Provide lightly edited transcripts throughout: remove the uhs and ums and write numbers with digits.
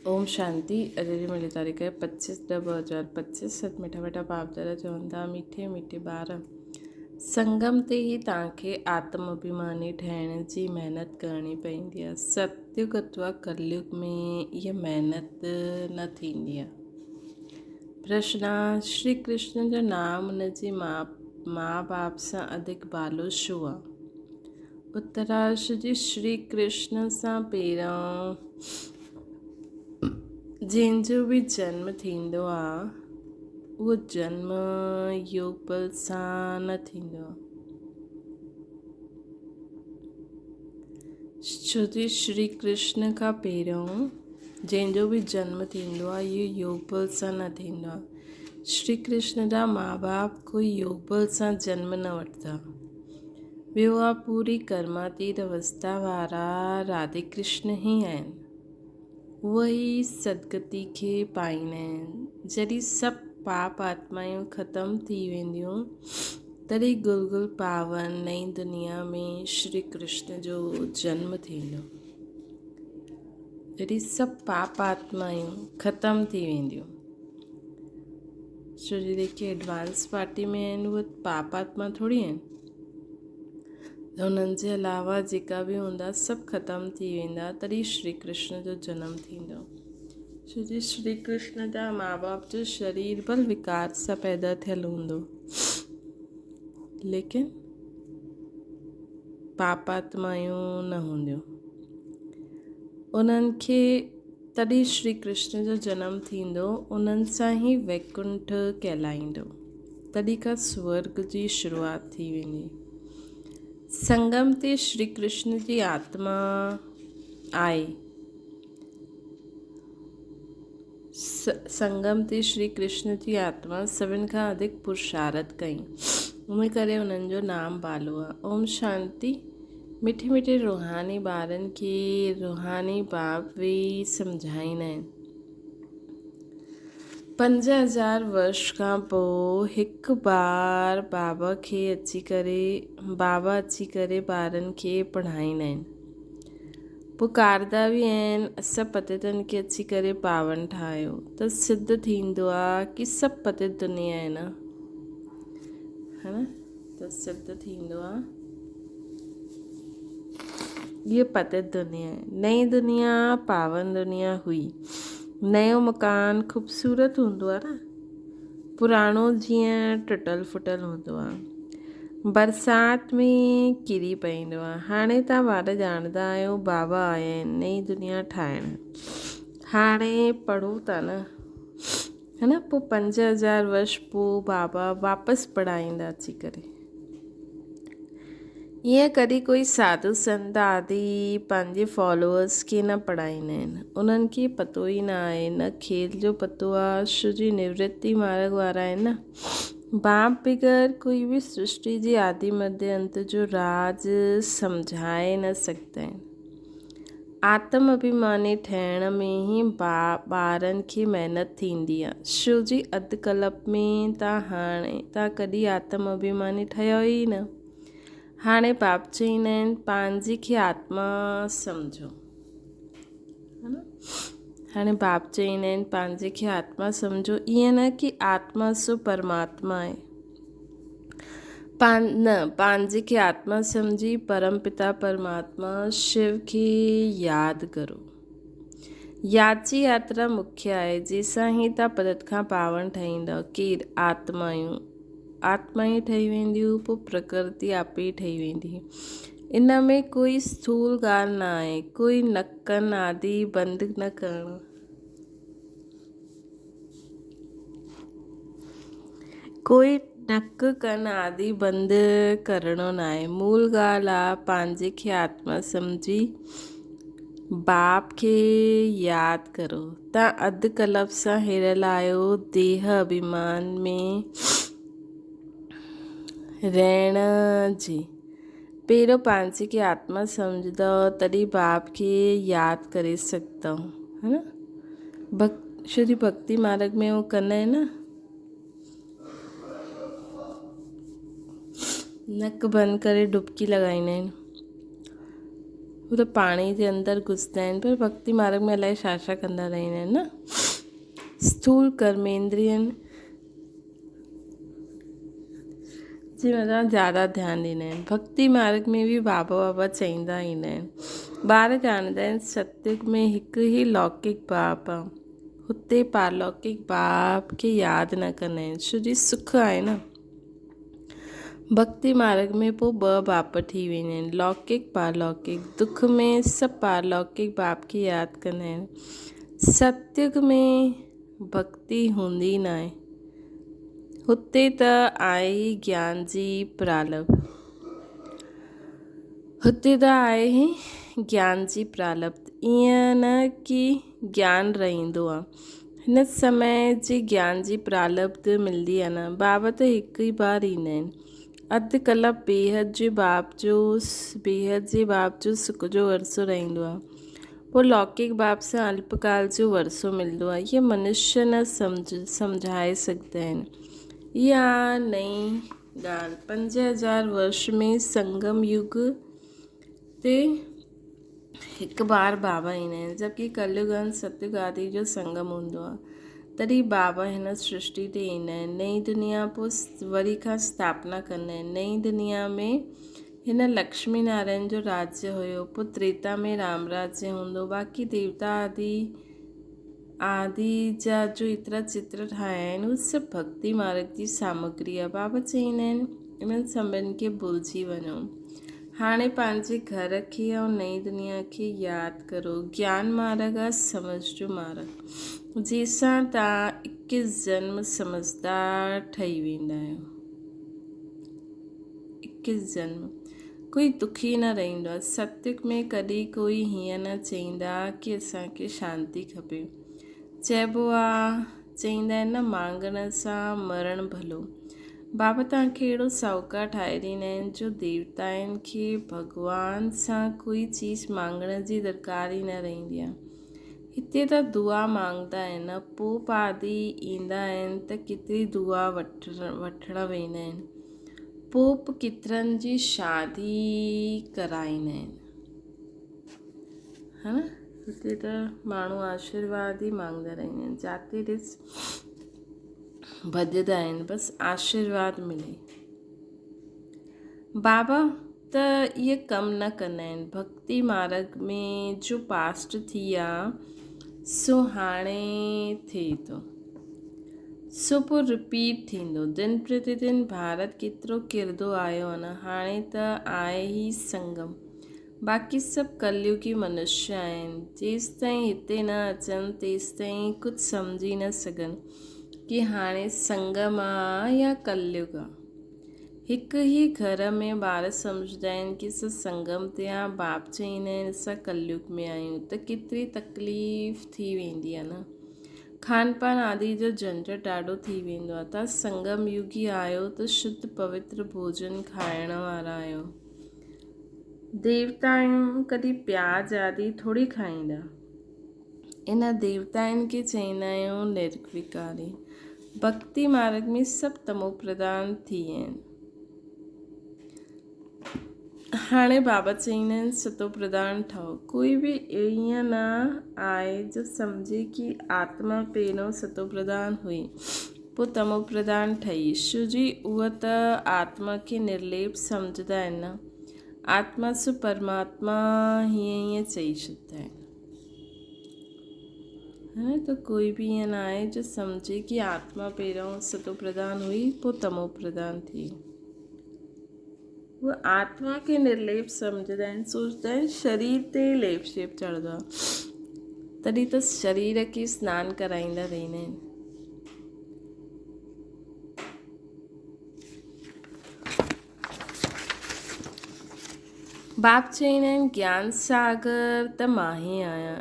ओम शांति। अॼु जी मिली तारीख़ है 25/10/2025। सत मिठा मिठा बाप दादा चवनि था, मीठे मीठे ॿार, संगम ते ई तव्हांखे आत्मअभिमानी ठहिण जी महिनत करणी पवंदी आहे। सतयुग अथवा कलयुग में इहा महिनत न थींदी आहे। प्रश्न आहे, श्री कृष्ण जो नाम उन जी माँ बाप सां अधिक भालो छो आहे? उत्तर आहे, श्री कृष्ण सां पहिरियों जंहिंजो बि जन्म थींदो आहे उहो जन्म योग बल सां न थींदो आहे। छो जो श्री कृष्ण खां पहिरियों जंहिंजो बि जन्म थींदो आहे इहो योग बल सां न थींदो आहे। श्री कृष्ण जा माउ बाप कोई योग बल सां जन्म न वठंदा। ॿियो आहे, पूरी कर्मातीत अवस्था वारा राधे कृष्ण ई आहिनि। उहे सदगति खे पाईंदा आहिनि। जॾहिं सभु पाप आत्मायूं ख़तमु थी वेंदियूं तॾहिं गुलगुल पावन नई दुनिया में श्री कृष्ण जो जन्म थींदो। जॾहिं सभु पाप आत्मायूं ख़तमु थी वेंदियूं, छो जो जेके एडवांस पार्टी में आहिनि उहे पाप आत्मा थोरी आहिनि। उन्हनि जे अलावा जेका बि हूंदा सभु ख़तमु थी वेंदा, तॾहिं श्री कृष्ण जो जनमु थींदो। छो जो श्री कृष्ण जा माउ बाप जो शरीर बल विकार सां पैदा थियल हूंदो, लेकिन पाप आत्मायूं न हूंदियूं। उन्हनि खे तॾहिं श्री कृष्ण जो जनमु थींदो, उन्हनि सां ई वैकुंठ कहलाईंदो। तॾहिं खां स्वर्ग जी शुरूआति थी वेंदी। संगम ते श्री कृष्ण जी आत्मा आई। संगम ते श्री कृष्ण जी आत्मा सभिनि खां अधिक पुरुषारथ कई, उन करे उन्हनि जो नाम बालो आहे। ओम शांति। मिठे मिठे रूहानी ॿारनि खे रूहानी बाप वेई सम्झाईंदा आहिनि। 5000 वर्ष खां पोइ हिकु बार बाबा अची करे ॿारनि खे पढ़ाईंदा आहिनि। पुकारदा बि आहिनि, असां पतितनि खे अची करे पावन ठाहियो। त सिद्ध थींदो आहे कि सभु पतित दुनिया आहे न, है न? त सिद्ध थींदो आहे ये पतित दुनिया है। नई दुनिया पावन दुनिया हुई। नयो मकान ख़ूबसूरत हूंदो आहे न, पुराणो जीअं टुटल फुटल हूंदो आहे। बरसाति में किरी पवंदो आहे। हाणे तव्हां ॿार ॼाणंदा आहियो बाबा आया आहिनि नई दुनिया ठाहिणु। हाणे पढ़ो था न, है न? पोइ 5000 वर्ष पोइ बाबा वापसि पढ़ाईंदा अची करे। ईअं कॾहिं कोई साधु संत आदि पंहिंजे फॉलोअर्स खे न पढ़ाईंदा आहिनि। उन्हनि खे पतो ई न आहे, न खेल जो पतो आहे। छो जो निवृत्ति मार्ग वारा आहिनि न। बाप बग़ैर कोई भी सृष्टि जी आदि मध्य अंत जो राज समझाए न सकता आहिनि। आत्म अभिमानी ठहिण में ई ॿारनि खे महिनत थींदी आहे। छो जी अधु कल्प में तव्हां कॾहिं आत्म अभिमानी ठहियो ई न। हाणे बाप चईंदा आहिनि पंहिंजी खे आत्मा सम्झो, है न? हाणे बाप चईंदा आहिनि पंहिंजे खे आत्मा सम्झो। ईअं न कि आत्मा सो परमात्मा आहे। पंहिंजे खे आत्मा सम्झी परमपिता परमात्मा शिव खे यादि करो। याद जी यात्रा मुख्य आहे, जंहिंसां ई तव्हां पतित खां पावन ठहींदव। केरु? आत्मायूं ठही वेंदियूं, पोइ प्रकृति आपे ई ठही वेंदी। इन में कोई स्थूल ॻाल्हि न आहे। कोई नकन आदि बंदि न करणु, कोई नक कन आदि बंदि करिणो न आहे। मूल ॻाल्हि आहे पंहिंजे खे आत्मा सम्झी बाप खे यादि करो। तव्हां अधु कल्प सां हिरियल आहियो देह अभिमान में रहण जी। पहिरियों पंहिंजे खे आत्मा सम्झंदव तॾहिं बाप खे यादि करे सघंदव, है न? श्री भक्ति मार्ग में वो कंदा आहिनि न, नक बंदि करे डुबकी लॻाईंदा आहिनि। हू त पाणी जे अंदरि घुसंदा आहिनि, पर भक्ति मार्ग में अलाए छा छा कंदा रहंदा आहिनि न। स्थूल कर्मेंद्रियनि जी मथां ज़्यादा ध्यानु ॾींदा आहिनि। भक्ति मार्ग में बि बाबा बाबा चईंदा ईंदा आहिनि। ॿार ॼाणंदा आहिनि सतयुग में हिकु ई लौकिक बाप आहे, हुते पारलौकिक बाप खे यादि न कंदा आहिनि, छो जी सुख आहे न। भक्ति मार्ग में पोइ 2 बाप थी वेंदा आहिनि, लौकिक पारलौकिक। दुख में सभु पारलौकिक बाप खे यादि कंदा आहिनि। सतयुग में भक्ति हूंदी न आहे, हुते त आहे ई ज्ञान जी प्रालब्ध, हुते त आहे ई ज्ञान जी प्रालब्ध। ईअं न कि ज्ञान रहंदो आहे। हिन समय जी ज्ञान जी प्रालब्ध मिलंदी आहे न। बाबा त हिकु ई बार ईंदा आहिनि। अधु कलाक बेहद जे बाप जो सुख जो वरसो रहंदो आहे, पोइ लौकिक बाप सां अल्पकाल जो वरसो मिलंदो आहे। इहे मनुष्य न सम्झाए सघंदा आहिनि। इहा नई ॻाल्हि 5000 वर्ष में संगम युग ते हिकु बार बाबा ईंदा आहिनि, जबकि कलयुग ऐं सतयुग आदि जो संगम हूंदो आहे। तॾहिं बाबा हिन सृष्टि ते ईंदा आहिनि। नई दुनिया पोइ वरी खां स्थापना कंदा आहिनि। नई दुनिया में हिन लक्ष्मी नारायण जो राज्य हुयो, पोइ त्रेता में राम राज्य हूंदो। बाक़ी देवता आदि जा जो एतिरा चित्र ठाहिया आहिनि, उहे सभु भक्ति मार्ग जी सामग्री आहे। बाबा चईंदा आहिनि इन्हनि सभिनि खे भुलिजी वञो, हाणे पंहिंजे घर खे ऐं नई दुनिया खे यादि करो। ज्ञान मार्ग आहे समझ जो मार्ग, जंहिंसां तव्हां 21 जन्म समझदार ठही वेंदा आहियो। 21 जन्म कोई दुखी न रहंदो आहे। सतयुग में कॾहिं कोई हीअं न चईंदा कि असांखे शांती खपे। चइबो आहे, चईंदा आहिनि न, मांगण सां मरण भलो। बाबा तव्हांखे अहिड़ो साहूकार ठाहे ॾींदा आहिनि जो देवताउनि खे भॻवान सां कोई चीज़ मांगण जी दरकार ई न रहंदी आहे। हिते त दुआ मांगदा आहिनि, पोप आदि ईंदा आहिनि त केतिरी दुआ वठण वेंदा आहिनि। पोप केतिरनि जी शादी कराईंदा आहिनि, हा न। हिते त माण्हू आशीर्वाद ई मांगदा रहंदा आहिनि, जाते ॾिस भॼदा आहिनि, बसि आशीर्वाद मिले। बाबा त इहे कमु न कंदा आहिनि। भक्ति मार्ग में जो पास्ट थी आहे सो हाणे थिए थो, सो पोइ रिपीट थींदो। दिन प्रतिदिन भारत केतिरो किरंदो आयो आहे न। हाणे त आहे ई संगम, बाक़ी सभु कलयुगी मनुष्य आहिनि। जेसिताईं हिते न अचनि तेसिताईं कुझु सम्झी न सघनि कि हाणे संगम आहे या कलयुग आहे। हिकु ई घर में ॿार सम्झंदा आहिनि कि असां संगम ते आहे, बाप चईंदा आहिनि असां कलयुग में आहियूं, त केतिरी तकलीफ़ थी वेंदी आहे न। खान पान आदि जो झंझट ॾाढो थी वेंदो आहे। तव्हां संगम युगी आहियो त शुद्ध पवित्र भोजन खाइण वारा आहियो। देवता आहियूं, कॾहिं प्याज आदि थोरी खाईंदा। इन देवताउनि खे चईंदा आहियूं निर्विकारी। भक्ति मार्ग में सभु तमो प्रधान थी विया आहिनि। हाणे बाबा चईंदा आहिनि सतो प्रधान ठहो। कोई बि ईअं न आहे जो सम्झे कि आत्मा पहिरियों सतो प्रधान हुई पोइ तमो प्रधान ठही, छो जी उहा त आत्मा खे निर्लेप सम्झंदा आहिनि न। आत्मा सु परमात्मा हीअं चई छॾंदा आहिनि, है न। त कोई बि ईअं न आहे जो सम्झे कि आत्मा पहिरियों सतो प्रधान हुई पोइ तमो प्रधान थी। उहा आत्मा खे निर्लेप सम्झंदा आहिनि, सोचंदा आहिनि शरीर ते लेप शेप चढ़ंदो आहे, तॾहिं त शरीर खे सनानु कराईंदा रहंदा आहिनि। बाप चईंदा आहिनि ज्ञान सागर त मां ई आहियां।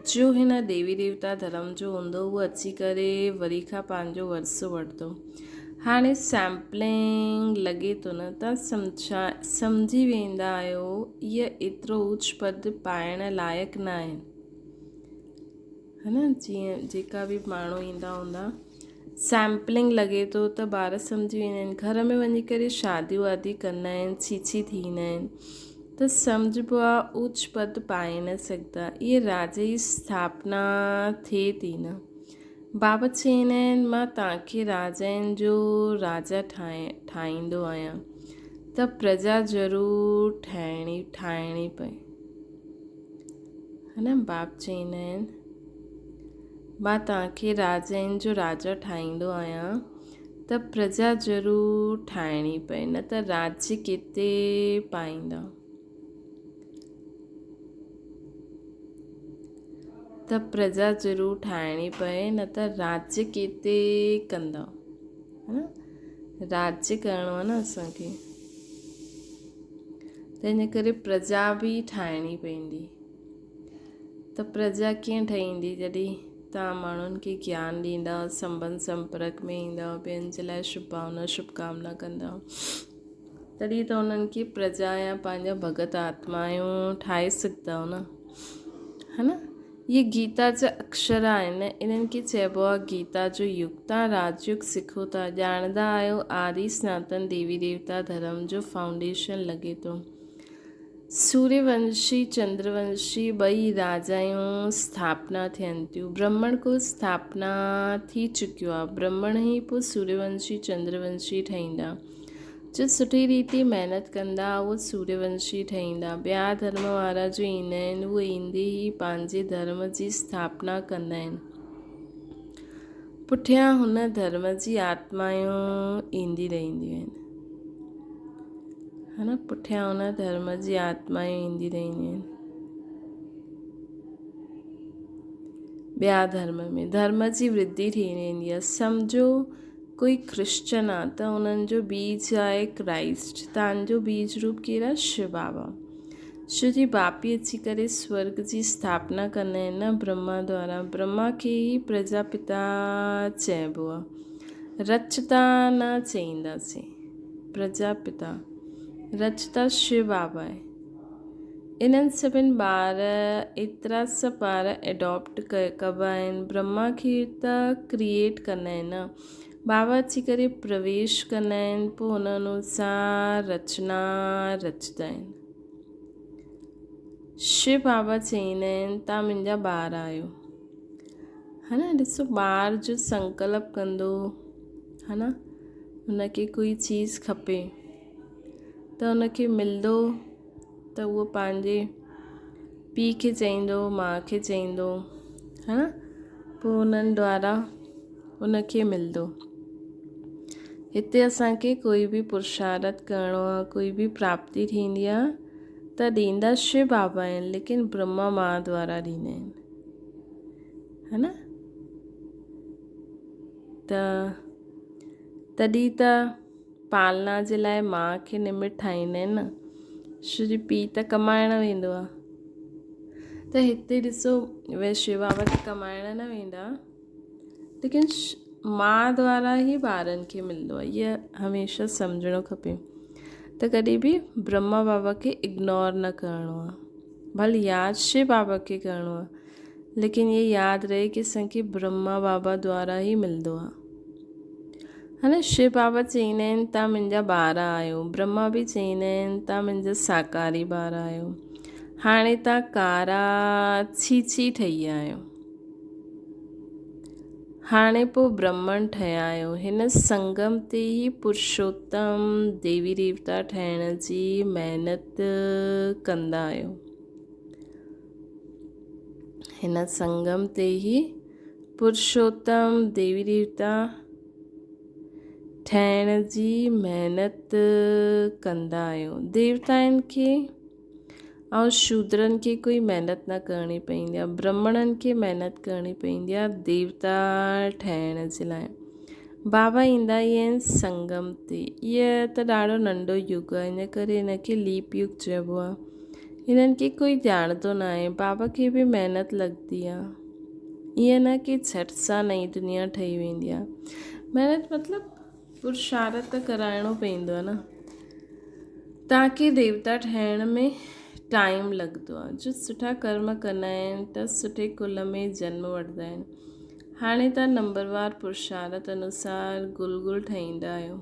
जो हिन देवी देवता धर्म जो हूंदो उहो अची करे वरी खां पंहिंजो वरसो वठंदो। हाणे सैम्पलिंग लॻे थो न, तव्हां सम्झी वेंदा आहियो इहा एतिरो उच्च पद पाइण लाइक़ु न आहे, है न। जीअं जेका बि माण्हू ईंदा हूंदा, सैम्पलिंग लॻे थो त ॿार सम्झी वेंदा आहिनि। घर में वञी करे शादियूं वादियूं कंदा आहिनि, छीछी थींदा आहिनि, त सम्झिबो आहे ऊच पद पाए न सघंदा। इहे राजा जी स्थापना थिए थी न। बाबा चवंदा आहिनि मां तव्हांखे राजाउनि जो राजा ठाहींदो आहियां त प्रजा ज़रूरु ठाहिणी पए, है न। बाप चवंदा आहिनि मां तव्हांखे राजाउनि जो राजा ठाहींदो आहियां त प्रजा ज़रूरु ठाहिणी पए, न त राज्य किथे पाईंदा। त प्रजा ज़रूरु ठाहिणी पए, न त राज्य किथे कंदा, है न। राज्य करिणो आहे न असांखे, त इन करे प्रजा बि ठाहिणी पवंदी। त प्रजा कीअं ठहींदी? जॾहिं तव्हां माण्हुनि खे ज्ञान ॾींदा, संबंध संपर्क में ईंदा, ॿियनि जे लाइ शुभकामना कंदा, तॾहिं त उन्हनि खे प्रजा या पंहिंजा भगत आत्मायूं ठाहे सघंदा न, है न। ये गीता जा अक्षर आहिनि, इन्हनि खे चइबो आहे गीता जो युग। तव्हां राजयुग सिखो था, ॼाणंदा आहियो आदि सनातन देवी देवता धर्म जो फाउंडेशन लॻे थो। सूर्यवंशी चंद्रवंशी ॿई राजायूं स्थापना थियनि थियूं। ब्राह्मण कुल स्थापना थी चुकियो आहे, ब्राह्मण ई पोइ सूर्यवंशी चंद्रवंशी ठहींदा। जो सुठी रीति महिनत कंदा उहे सूर्यवंशी ठहींदा। ॿिया धर्म वारा जो ईंदा आहिनि उहे ईंदे ई पंहिंजे धर्म जी स्थापना कंदा आहिनि। पुठियां हुन धर्म जी आत्मायूं ईंदी रहंदियूं आहिनि, है न। पुठियां हुन धर्म जी आत्मायूं ईंदी रहंदियूं आहिनि। ॿिया धर्म जी वृद्धि थी रहंदी आहे। सम्झो कोई क्रिश्चन आहे त उन्हनि जो बीज आहे क्राइस्ट। तव्हांजो बीज रूप केरु आहे? शिव बाबा। शिव जी बापी अची करे स्वर्ग जी स्थापना कंदा आहिनि न ब्रह्मा द्वारा। ब्रह्मा खे ई प्रजापिता चइबो आहे, रचता न चईंदासीं, प्रजापिता। रचता शिव बाबा आहे। इन्हनि सभिनि ॿार एतिरा सभु ॿार एडॉप्ट कबा आहिनि। ब्रह्मा खे त क्रिएट कंदा आहिनि न, बाबा अची करे प्रवेश कंदा आहिनि, पोइ हुन अनुसार रचना रचंदा आहिनि। शिव बाबा चवंदा आहिनि तव्हां मुंहिंजा ॿार आहियो, है न। ॾिसो ॿार जो संकल्प कंदो, है न, हुनखे कोई चीज़ खपे त हुनखे मिलंदो त उहो पंहिंजे पीउ खे चईंदो, माउ खे चईंदो, है न। पोइ उन्हनि द्वारा उनखे मिलंदो। हिते असांखे कोई बि पुरुषार्थ करिणो आहे, कोई बि प्राप्ति थींदी आहे त ॾींदा शिव बाबा आहिनि, लेकिन ब्रह्मा मां द्वारा ॾींदा आहिनि, है न। तॾहिं त पालना जे लाइ माउ खे निमित ठाहींदा आहिनि न। श्री पीउ त कमाइण वेंदो आहे, त हिते ॾिसो वे शिव बाबा त कमाइण न वेंदा, लेकिन मां द्वारा ई ॿारनि खे मिलंदो आहे। इहा हमेशह सम्झणो खपे। त कॾहिं बि ब्रह्मा बाबा खे इग्नोर न करिणो आहे, भले यादि शिव बाबा खे करिणो आहे, लेकिन ये यादि रहे कि असांखे ब्रह्मा बाबा द्वारा ई मिलंदो आहे, है न। शिव बाबा चवंदा आहिनि तव्हां मुंहिंजा ॿार आहियो। ब्रह्मा बि चवंदा आहिनि तव्हां मुंहिंजा साकारी ॿार आहियो। हाणे तव्हां कारा छी ठही आहियो, हाणे पोइ ब्राह्मण ठहिया आहियो। हिन संगम ते ई पुरुषोत्तम देवी देवता ठहिण जी महिनत कंदा आहियो। हिन संगम ते ई पुरुषोत्तम देवी देवता ठहिण जी महिनत कंदा आहियो। देवताउनि खे ऐं शूद्रनि खे कोई महिनत न करणी पवंदी आहे, ब्राह्मणनि खे महिनत करणी पवंदी आहे देवता ठहिण जे लाइ। बाबा ईंदा ई आहिनि संगम ते। इहा त ॾाढो नंढो युग आहे, इन करे हिनखे लीप युग चइबो आहे। हिननि खे कोई ॼाणंदो न आहे, बाबा खे बि महिनत लॻंदी आहे। ईअं न कि झटि सां नई दुनिया ठही वेंदी आहे। महिनत मतिलबु पुरुषार्थ त कराइणो पवंदो आहे न। तव्हांखे देवता ठहिण में टाइम लॻंदो आहे। जो सुठा कर्म कंदा आहिनि त सुठे कुल में जन्म वठंदा आहिनि। हाणे तव्हां नंबरवार पुरुषार्थ अनुसार गुल ठाहींदा आहियो।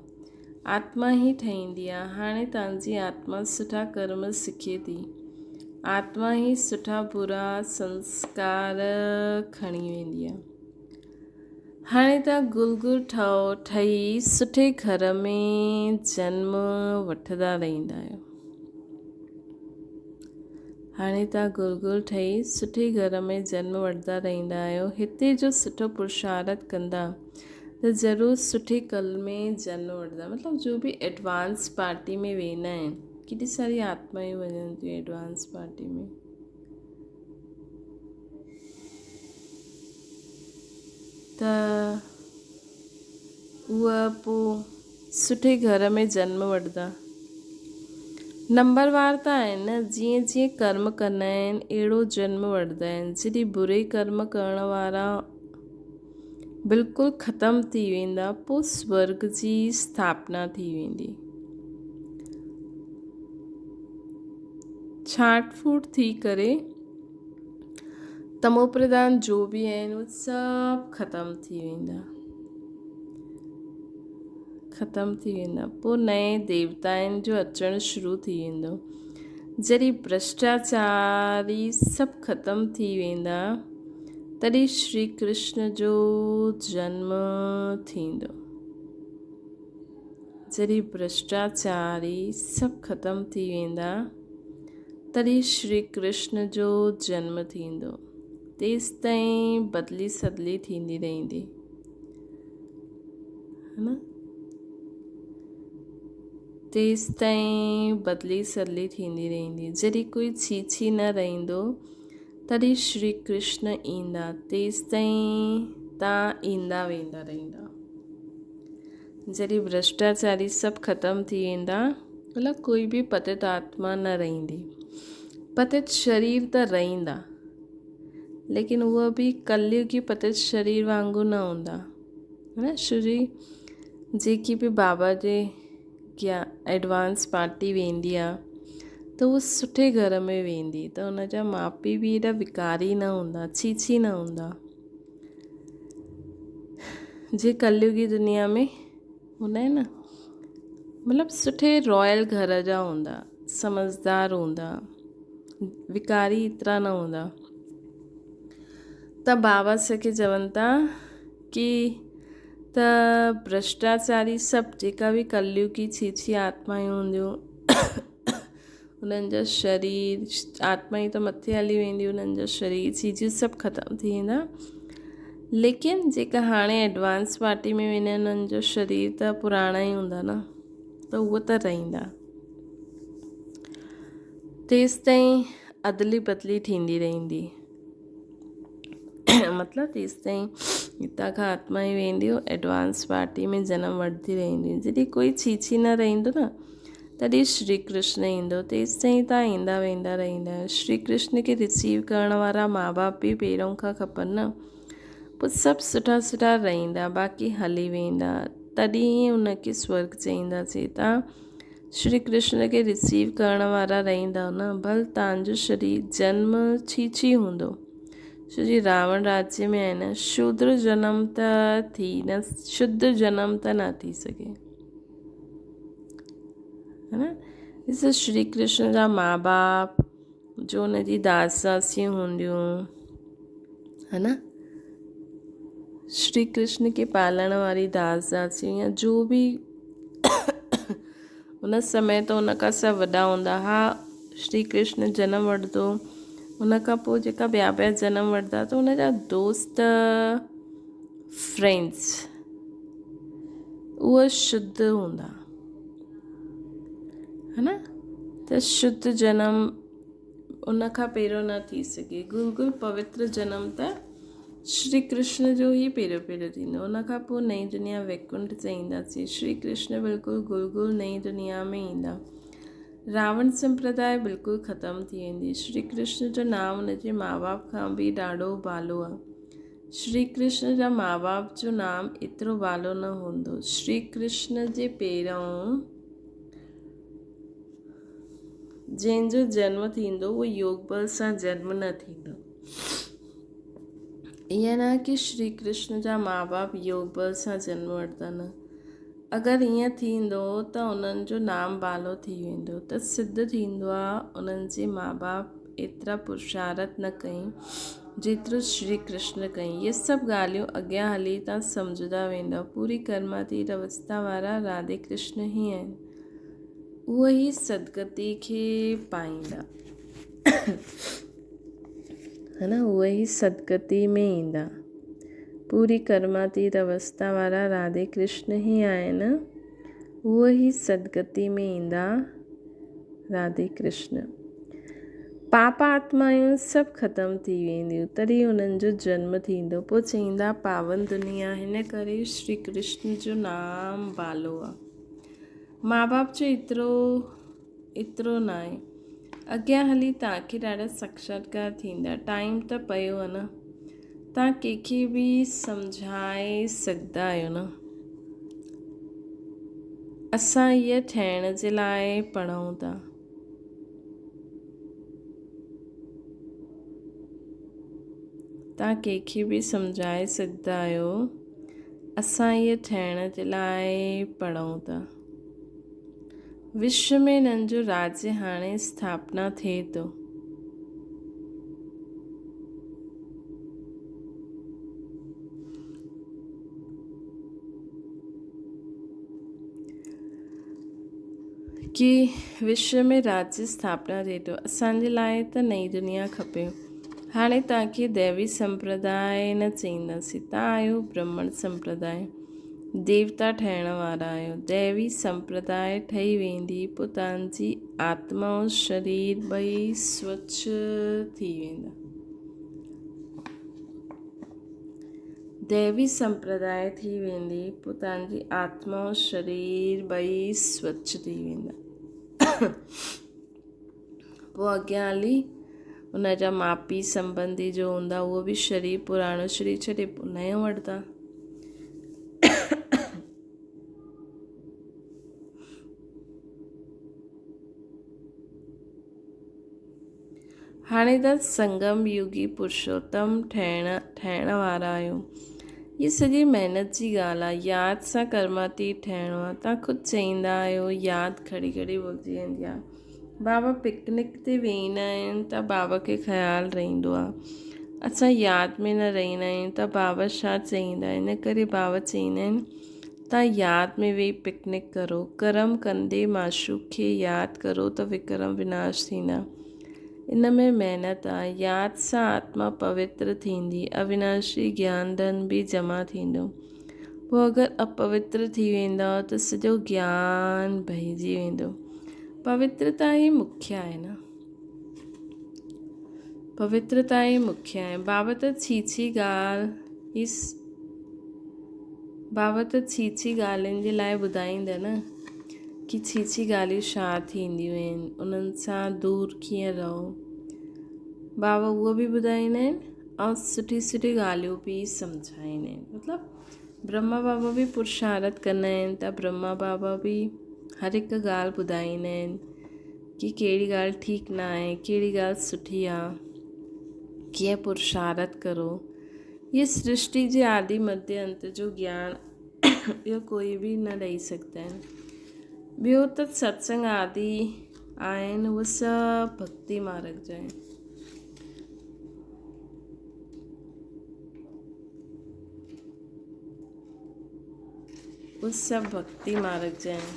आत्मा ही ठहींदी आहे। हाणे तव्हांजी आत्मा सुठा कर्म सिखे थी। आत्मा ही सुठा बुरा संस्कार खणी वेंदी आहे। हाणे तव्हां गुलगुल ठही सुठे घर में जन्म वठंदा रहंदा आहियो। हाणे तव्हां गुलगुल ठही सुठे घर में जन्म वठंदा रहंदा आहियो। हिते जो सुठो पुरुषार्थ कंदा तो ज़रूरु सुठे कल में जन्म वठंदा। मतिलबु जो भी एडवांस पार्टी में वेंदा आहिनि, केॾी सारी आत्मायूं वञनि थियूं एडवांस पार्टी में। त उहा पोइ सुठे घर में जन्म वठंदा। नंबरवार त आहिनि न, जीअं जीअं कर्म कंदा आहिनि अहिड़ो जन्म वठंदा आहिनि। जॾहिं बुरे कर्म करण वारा बिल्कुलु ख़तमु थी वेंदा पोइ स्वर्ग जी स्थापना थी वेंदी। छाट फूट थी करे तमो प्रधान जो बि आहिनि उहे सभु ख़तमु थी वेंदा। पोइ नए देवताउनि जो अचणु शुरू थी वेंदो। जॾहिं भ्रष्टाचारी सभु ख़तमु थी वेंदा तॾहिं श्री कृष्ण जो जन्म थींदो। जॾहिं भ्रष्टाचारी सभु ख़तमु थी वेंदा तॾहिं श्री कृष्ण जो जन्म थींदो। तेसि ताईं बदली सदली थींदी रहंदी, है न। तेसि ताईं बदली सदली थींदी रहंदी। जॾहिं कोई छीछी न रहंदो तॾहिं श्री कृष्ण ईंदा। तेसि ताईं तव्हां ईंदा वेंदा रहंदा। जॾहिं भ्रष्टाचारी सभु ख़तमु थी वेंदा, मतिलबु कोई बि पतित आत्मा न रहंदी। पतित शरीर त रहंदा, लेकिन उहा बि कलयुगी पतित शरीर वांगुरु न हूंदा, है न। श्री जेकी बि बाबा जे एडवांस पार्टी वेंदी आहे त उहा सुठे घर में वेंदी, त हुनजा माउ पीउ बि एॾा विकारी न हूंदा, छीछी न हूंदा। जे कलयुगी दुनिया में हूंदा आहिनि न, मतिलबु सुठे रॉयल घर जा हूंदा, समझदार हूंदा, विकारी एतिरा न हूंदा। त बाबा सखे चवनि था कि त भ्रष्टाचारी सभु जेका बि कलयुगी छीछी आत्मायूं हूंदियूं उन्हनि जा शरीर, आत्मा ई त मथे हली वेंदियूं, उन्हनि जा शरीर छीछी सभु ख़तमु थी वेंदा। लेकिन जेका हाणे एडवांस पार्टी में वेंदा आहिनि उन्हनि जो शरीर त पुराणा ई हूंदा न, त उहो त रहंदा। तेसि ताईं अदली बदली थींदी रहंदी। मतिलबु तेसि ताईं हितां खां आत्मा ई वेंदियूं एडवांस पार्टी में जनम वठंदी रहंदियूं। जॾहिं कोई छीछी न रहंदो न तॾहिं श्री कृष्ण ईंदो। तेसि ताईं तव्हां ईंदा वेंदा रहंदा आहियो। श्री कृष्ण खे रिसीव करण वारा माउ बाप बि पहिरों खां खपनि न। पोइ सभु सुठा सुठा रहंदा, बाक़ी हली वेंदा, तॾहिं उनखे स्वर्ग चईंदासीं। तव्हां श्री कृष्ण खे रिसीव करण वारा रहंदा न, भले तव्हांजो शरीर जन्म छीछी हूंदो। छो जी रावण राज्य में आहे न, शुद्र जनम त शुद्ध जनम त न थी सघे, है न। ॾिसो श्री कृष्ण जा माउ बाप जो हुनजी दास दासियूं हूंदियूं, है न। श्री कृष्ण के पालण वारी दास दासियूं या जो भी उन समय तो उनखां सभु वॾा हूंदा। हा, श्री कृष्ण जनम वठंदो, उनखां पोइ जेका ॿिया जनम वठंदा त उनजा दोस्त फ्रेंड्स उहे शुद्ध हूंदा, है न। त शुद्ध जनम उनखां पहिरियों न थी सघे। बिल्कुलु पवित्र जनम त श्री कृष्ण जो ई पहिरियों थींदो। उनखां पोइ नई दुनिया वैकुंठ ते ईंदासीं। श्री कृष्ण बिल्कुलु गुलगुल नई दुनिया में ईंदा। रावण संप्रदाय बिल्कुलु ख़तमु थी वेंदी। श्री कृष्ण जो नाम हुनजे माउ बाप खां बि ॾाढो बालो आहे। श्री कृष्ण जा माउ बाप जो नाम एतिरो बालो न हूंदो। श्री कृष्ण जे पहिरियों जंहिंजो जन्म थींदो उहो योग बल सां जन्म न थींदो। ईअं न कि श्री कृष्ण जा माउ बाप योग बल सां जन्म वठंदा न, अगरि ईअं थींदो त उन्हनि जो नाम बालो थी वेंदो, त सिद्ध थींदो आहे उन्हनि जे माउ बाप एतिरा पुरुषारथ न कई जेतिरो श्री कृष्ण कई। इहे सभु ॻाल्हियूं अॻियां हली तव्हां सम्झंदा वेंदव। पूरी कर्मातीत अवस्था वारा राधे कृष्ण ई आहिनि, उहे ई सदगति खे पाईंदा, है न, उहे ई सदगति में ईंदा। पूरी कर्मातीत अवस्था वारा राधे कृष्ण ई आहिनि, उहे ई सदगति में ईंदा। राधे कृष्ण। पाप आत्मायूं सभु ख़तमु थी वेंदियूं, तॾहिं उन्हनि जो जनम थींदो। पोइ चईंदा पावन दुनिया, हिन करे श्री कृष्ण जो नाम बालो आहे। माउ बाप जो एतिरो न आहे। अॻियां हली तव्हांखे ॾाढा साक्षात्कार थींदा। टाइम त पियो आहे न, तव्हां कंहिंखे बि सम्झाए सघंदा आहियो न। असां इहे ठहिण जे लाइ पढ़ूं था। तव्हां कंहिंखे बि सम्झाए सघंदा आहियो। असां इहे ठहिण जे लाइ पढ़ूं था। विश्व में हिननि जो राज्य हाणे स्थापना थिए थो। कि विश्व में राज्य स्थापना थिए थो। असांजे लाइ त नई दुनिया खपे। हाणे तव्हांखे दैवी संप्रदाय न चईंदासीं, तव्हां आहियो ब्राह्मण संप्रदाय, देवता ठहिण वारा आहियो। दैवी संप्रदाय ठही वेंदी, पोइ तव्हांजी आत्मा ऐं शरीर ॿई स्वच्छ थी वेंदा। दैवी संप्रदाय थी वेंदी, पोइ तव्हांजी आत्मा ऐं शरीर ॿई स्वच्छ थी वेंदा। पोइ अॻियां हली उन जा माउ पीउ संबंधी जो हूंदा, उहो बि शरीर पुराणो शरीर छॾे नयो वठंदा। हाणे त संगम युगी पुरुषोत्तम ठहिण वारा आहियो। ये सॼी महिनत जी ॻाल्हि आहे। यादि सां कर्मातीत ठहिणो आहे। तव्हां ख़ुदि चईंदा आहियो यादि घड़ी घड़ी भुलिजी वेंदी आहे। बाबा पिकनिक ते वेंदा आहिनि त बाबा खे ख़्यालु रहंदो आहे। असां यादि में न रहंदा आहियूं त बाबा छा चईंदा। इन करे बाबा चईंदा आहिनि तव्हां यादि में वेही पिकनिक करो। कर्म कंदे माशूक खे यादि करो त विक्रम विनाश थींदा। इन में महिनत आहे। यादि सां आत्मा पवित्र थींदी, अविनाशी ज्ञान धन बि जमा थींदो। पोइ अगरि अपवित्र थी वेंदो त सॼो ज्ञान बहिजी वेंदो। पवित्रता ई मुख्य आहे न, पवित्रता ई मुख्य आहे। बाबा त छीछी ॻाल्हियुनि जे लाइ ॿुधाईंदा न, कि छीछी ॻाल्हियूं छा थींदियूं आहिनि, उन्हनि सां दूरि कीअं रहो। बाबा उहो बि ॿुधाईंदा आहिनि ऐं सुठी सुठी ॻाल्हियूं बि सम्झाईंदा आहिनि। मतिलबु ब्रह्मा बाबा बि पुरुषारथ कंदा आहिनि त ब्रह्मा बाबा बि हर हिकु ॻाल्हि ॿुधाईंदा आहिनि कि कहिड़ी ॻाल्हि ठीकु न आहे, कहिड़ी ॻाल्हि सुठी आहे, कीअं पुरुषारथ करो। ये सृष्टि जे आदि मध्य अंत जो ज्ञान इहो कोई बि न ॾेई सघंदा आहिनि। ॿियो त सत्संग आदि आहिनि, उहे सभु भक्ति मार्ग जा आहिनि। उहे सभु भक्ति मार्ग जा आहिनि।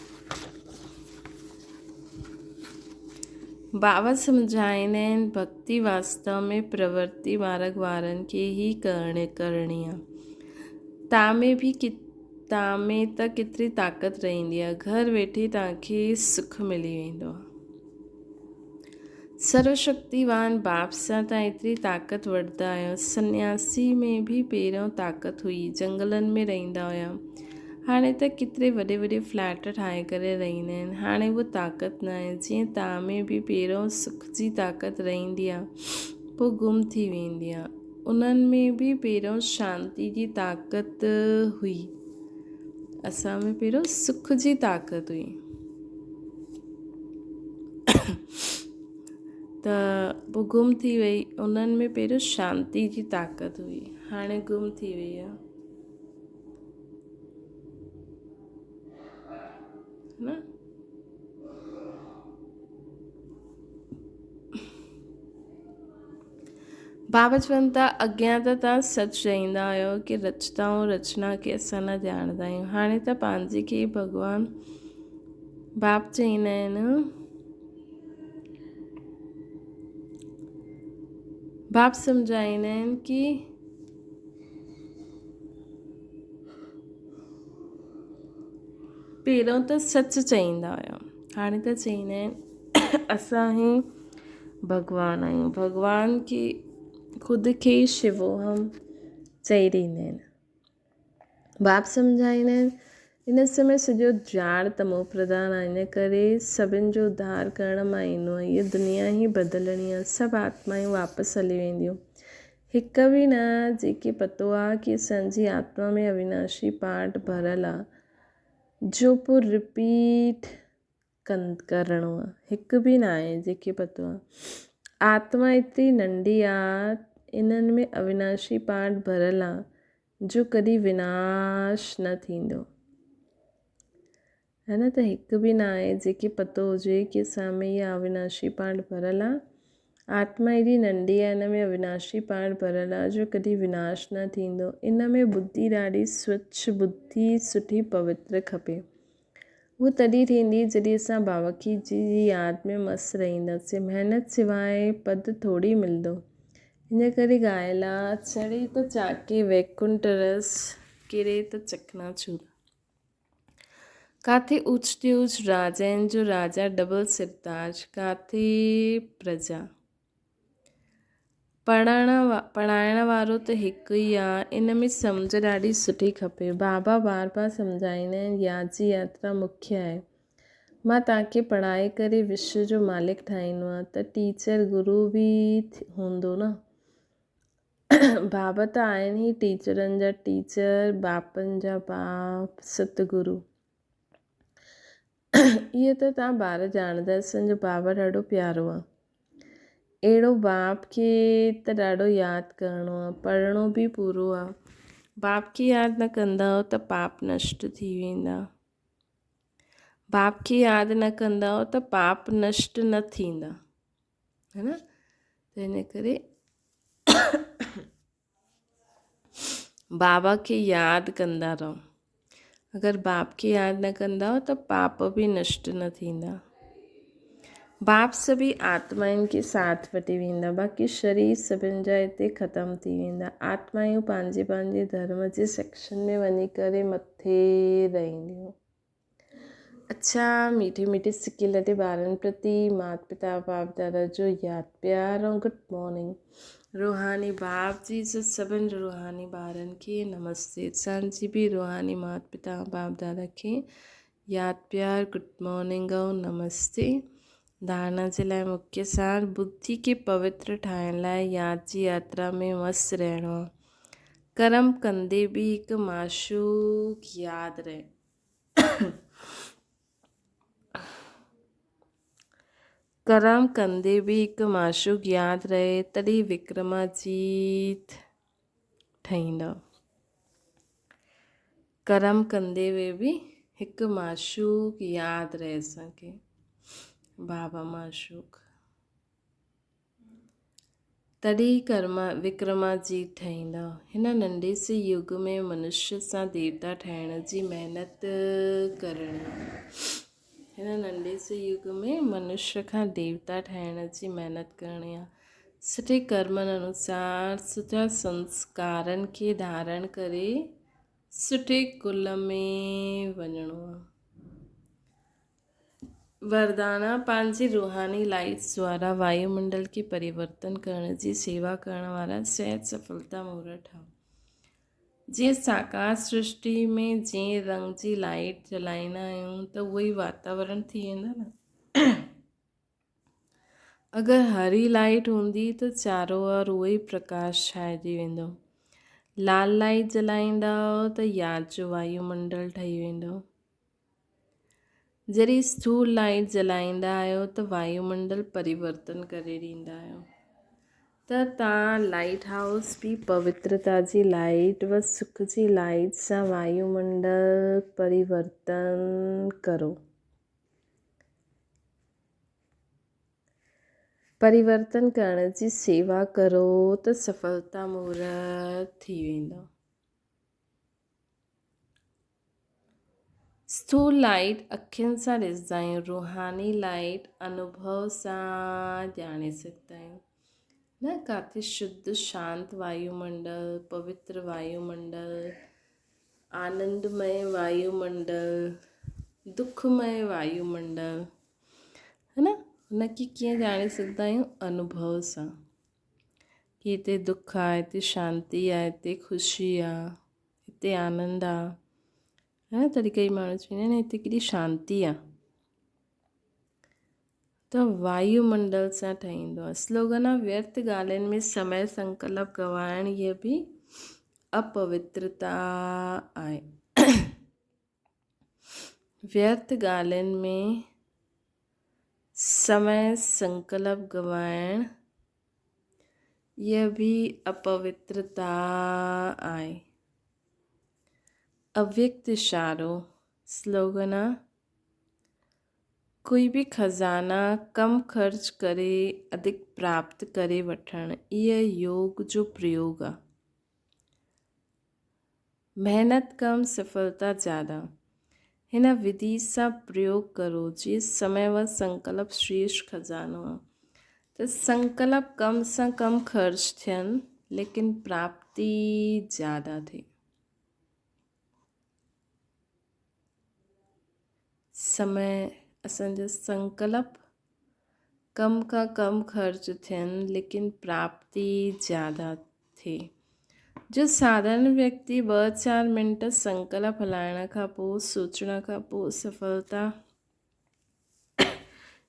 बाबा सम्झाईंदा आहिनि भक्ति वास्तव में प्रवृत्ति मार्ग वारनि खे ई करणी आहे। तव्हां में त केतिरी ताक़त रहंदी आहे। घर वेठे तव्हांखे सुख मिली वेंदो आहे। सर्वशक्तिवान बाप सां तव्हां एतिरी ताक़त वठंदा आहियो। सन्यासी में बि पहिरियों ताक़त हुई, जंगलनि में रहंदा हुया। हाणे त केतिरे वॾे वॾे फ्लैट ठाहे करे रहंदा आहिनि। हाणे उहा ताक़त न आहे। जीअं तव्हां में बि पहिरियों सुख जी ताक़त रहंदी आहे, पोइ गुम थी वेंदी आहे। उन्हनि में बि पहिरियों शांती जी ताक़त हुई। असां में पहिरियों सुख जी ताक़त हुई त पोइ गुम थी वई। उन्हनि में पहिरियों शांती जी ताक़त हुई, हाणे गुम थी वई आहे। न। बाबा चवनि था अॻियां त तव्हां सच चईंदा आहियो कि रचता ऐं रचना खे असां न ॼाणंदा आहियूं, हाणे त पंहिंजे खे भॻवानु बाप चईंदा आहिनि, बाप सम्झाईंदा आहिनि कि पहिरियों त सच चईंदा हुया, हाणे त चईंदा आहिनि असां ई भॻवानु आहियूं। भॻवान खे ख़ुदि खे शिवोहम चई ॾींदा आहिनि। बाप सम्झाईंदा आहिनि हिन समय सॼो जार तमो प्रधान आहे, इन करे सभिनि जो उद्धार करण मां ईंदो आहे। हीअ दुनिया ई बदिलणी आहे, सभु आत्मायूं वापसि हली वेंदियूं, हिकु बि न जेके पतो आहे कि असांजी आत्मा में अविनाशी पार्ट भरियलु आहे जो पोइ रिपीट करिणो आहे, हिकु बि न आहे जेके पतो आहे। आत्मा एतिरी नंढी आहे, इन्हनि में अविनाशी पार्ट भरियलु आहे जो कॾहिं विनाश न थींदो है न। त हिकु बि न आहे जेके पतो हुजे कि असां में इहा अविनाशी पार्ट भरियलु आहे। आत्मा एॾी नंढी आहे, हिन में अविनाशी पार्ट भरियलु आहे जो कॾहिं विनाश न थींदो। इन में बुद्धि ॾाढी स्वच्छ, बुद्धि सुठी पवित्र खपे। उहो तॾहिं थींदी जॾहिं असां बाबा जी यादि में मस्तु रहंदासीं। महिनत सिवाइ पद थोरी मिलंदो, इन करे ॻायल आहे चढ़े त चाके वैकुंठ रस, किरे त चकनाचूर। काथे ऊचते ऊच राजाउनि जो राजा डबल सिरताज, काथे प्रजा। पढ़ाइण वारो त हिकु ई आहे, इन में सम्झ ॾाढी सुठी खपे। बाबा बार बार सम्झाईंदा आहिनि यादि जी यात्रा मुख्य आहे। मां तव्हांखे पढ़ाए करे विश्व जो मालिक ठाहींदो आहे, त टीचर गुरू बि हूंदो न। बाबा त आहिनि ई टीचरनि जा टीचर, बापनि जा बाप, सतगुरू। इहे त तव्हां ॿार ॼाणंदा, असांजो बाबा ॾाढो प्यारो आहे। अहिड़ो बाप खे त ॾाढो यादि करिणो आहे, पढ़णो बि पूरो आहे। बाप खे यादि न कंदव त पाप नष्ट थी वेंदा, बाप खे यादि न कंदव त पाप नष्ट न थींदा, है न। त हिन करे बाबा खे यादि कंदा रहो। अगरि बाप खे यादि न कंदव त पाप बि नष्ट न थींदा। बाप सभी आत्माउनि खे साथ वठी वेंदा, बाक़ी शरीर सभिनि जा हिते ख़तमु थी वेंदा। आत्मायूं पंहिंजे पंहिंजे धर्म जे सेक्शन में वञी करे मथे रहंदियूं। अच्छा, मीठे मीठे सिके लटे ॿारनि प्रति माता पिता बाप दादा जो यादि प्यार ऐं गुड मॉर्निंग। रूहानी बाप जी सभिनि रूहानी ॿारनि खे नमस्ते। असांजी बि रूहानी माता पिता बाप दादा खे यादि प्यार, गुड मॉर्निंग ऐं नमस्ते। धारणा जे लाइ मुख्य सार, बुद्धि खे पवित्र ठाहिण लाइ यादि जी यात्रा में मस्तु रहणो आहे। कर्म कंदे बि हिकु माशूक यादि रहे। कर्म कंदे बि हिकु माशूक यादि रहे, तॾहिं विक्रमाजीत ठहींदव। कर्म कंदे हुए बि हिकु माशूक यादि रहे असांखे, बाबा माशूक, तॾहिं विक्रमाजीत ठहींदव। हिन नंढे से युग में मनुष्य सां देवता ठाहिण जी महिनत करणी। हिन नंढे से युग में मनुष्य खां देवता ठाहिण जी महिनत करणी आहे। सुठे कर्मनि अनुसार सुठा संस्कारनि खे धारण करे सुठे कुल में वञिणो आहे। वरदाना, पंहिंजी रूहानी लाइट्स द्वारा वायुमंडल खे परिवर्तन करण जी सेवा करण वारा सहज सफलता मुहूर्त ठाहो। जीअं साकार सृष्टि में जंहिं रंग जी लाइट जलाईंदा आहियूं त उहो ई वातावरण थी वेंदो न। अगरि हरी लाइट हूंदी त चारो ओर उहो ई प्रकाश छाइजी वेंदो। लाल लाइट जलाईंदव त यादि जो वायुमंडल ठही वेंदो। जॾहिं स्थूल लाइट जलाईंदा आहियो त वायुमंडल परिवर्तन करे ॾींदा आहियो। त तव्हां लाइट हाउस बि पवित्रता जी लाइट व सुख जी लाइट सां वायुमंडल परिवर्तन करो। परिवर्तन करण जी सेवा करो त सफलता मुहूर्त थी वेंदो। स्थूल लाइट अखियुनि सां ॾिसंदा आहियूं, रूहानी लाइट अनुभव सां ॼाणे सघंदा आहियूं न। काथे शुद्ध शांत वायुमंडल, पवित्र वायुमंडल, आनंदमय वायुमंडल, दुखमय वायुमंडल, है न। हुनखे कीअं ॼाणे सघंदा आहियूं? अनुभव सां, कि हिते दुख आहे, हिते शांती आहे, हिते ख़ुशी आहे, हिते आनंद आहे, है न। तॾहिं कई माण्हू चवंदा आहिनि हिते केॾी शांती आहे। त वायुमंडल सां ठाहींदो आहे। स्लोगन आहे, व्यर्थ ॻाल्हियुनि में समय संकल्प गवाइण इहा बि अपवित्रता आहे। व्यर्थ ॻाल्हियुनि में समय संकल्प गवाइण इहा बि अपवित्रता आहे। अव्यक्त इशारो स्लोगन आहे, कोई भी खजाना कम खर्च करे अधिक प्राप्त करे वठण इहा योग जो प्रयोग आहे। मेहनत कम सफलता ज़्यादा, हिन विधि सां प्रयोग करो जीअं समय व संकल्प श्रेष्ठ खजानो आहे। त संकल्प कम सां कम ख़र्च थियनि लेकिन प्राप्ति ज़्यादा थिए। समय असांजा संकल्प कम खां कम ख़र्च थियनि लेकिन प्राप्ति ज़्यादा थिए। जो साधारण व्यक्ति 2-4 मिंट संकल्प हलाइण खां पोइ, सोचण खां पोइ सफलता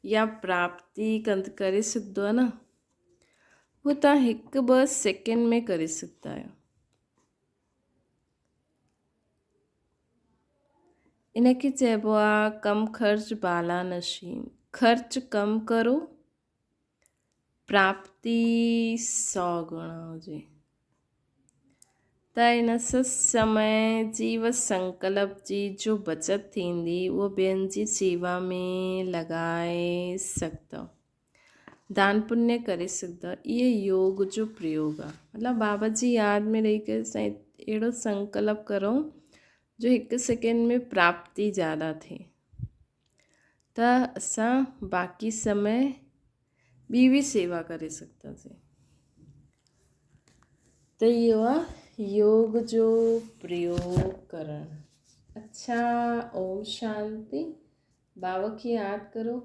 या प्राप्ति करे सघंदो आहे न, उहो तव्हां 1-2 सेकेंड में करे सघंदा आहियो। इनखे चइबो आहे कम ख़र्च बाला नशी। ख़र्च कम करो, प्राप्ति 100 गुणा हुजे। त इन सां समय जी व संकल्प जी जो बचत थींदी उहो ॿियनि जी सेवा में लॻाए सघंदव, दान पुण्य करे सघंदव। इहे योग जो प्रयोग आहे। मतिलबु बाबा जी यादि में रही करे असां अहिड़ो संकल्प करूं जो 1 सेकेंड में प्राप्ति ज़्यादा थिए, त असां बाक़ी समय ॿी बि सेवा करे सघंदासीं। त इहो आहे योग जो प्रयोग करणु। अच्छा, ओम शांति। बाबा खे यादि करो।